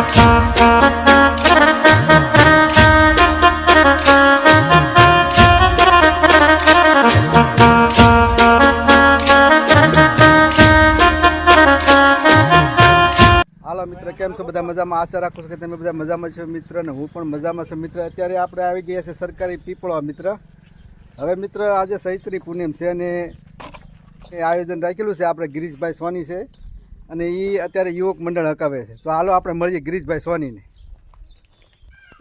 હાલો મિત્ર, કેમ છો બધા? મજામાં? આશા રાખું છું કે તમે બધા મજામાં છો મિત્ર, ને હું પણ મજામાં છું મિત્ર. અત્યારે આપણે આવી ગયા છે સરકારી પીપળવા મિત્ર. હવે મિત્ર આજે ચૈત્રી પૂનમ છે અને એ આયોજન રાખેલું છે આપણે ગિરીશભાઈ સોની છે અને એ અત્યારે યુવક મંડળ હકાવે છે. તો હાલો આપણે મળીએ ગિરીશભાઈ સોનીને.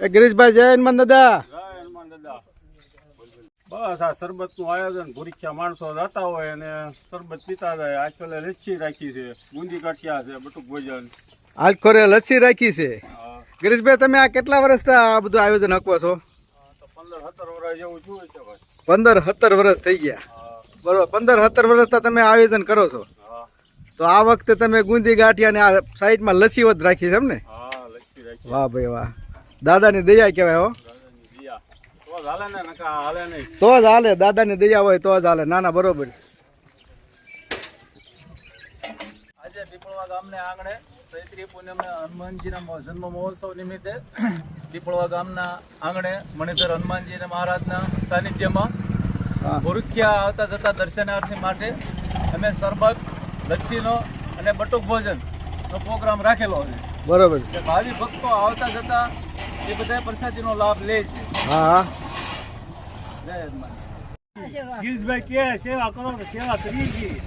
એ ગિરીશભાઈ, જય હનુમાન દાદા. જય હનુમાન દાદા. બસ આ શરબતનું આયોજન, ભૂરીખ્યા માણસો જતા હોય અને શરબત પીતા જાય. આજકાલ લચ્છી રાખી છે, બુંદી કાઠિયા છે, બટુક ભોજન. આજ ખોરે લચ્છી રાખી છે. ગિરીશભાઈ, તમે આ કેટલા વર્ષથી આ બધું આયોજન હકવો છો? 15-17 વર્ષ જેવું જોયું છે ભાઈ. 15-17 વર્ષ થઈ ગયા. બરોબર, 15-17 વર્ષથી તમે આયોજન કરો છો. તો આ વખતે તમે ગુંદી ગાંઠિયા અને આ સાઈડમાં લચ્છી વધ રાખી છે એમ ને? હા, લચ્છી રાખી. વાહ ભાઈ વાહ, દાદાની દયા કહેવાય. હો, તો જ હાલે ને, નકા હાલે નહીં. તો જ હાલે, દાદાની દયા હોય તો જ હાલે. નાના બરોબર. આજે પીપળવા ગામને આંગણે ચૈત્રી પૂનમના હનુમાનજીના જન્મ મહોત્સવ નિમિત્તે પીપળવા ગામના આંગણે મણિધર હનુમાનજી મહારાજના સાનિધ્યમાં ભૂરખ્યા આવતા જતા દર્શનાર્થી માટે અમે શરબત, લચ્છીનો અને બટુક ભોજનનો પ્રોગ્રામ રાખેલો છે. બરોબર. ભાવિ ભક્તો આવતા જતા એ બધા પ્રસાદીનો લાભ લે છે. હા, જય હનુમાન. ગિરીશભાઈ કે સેવા કરો તો સેવા કરીએ છીએ.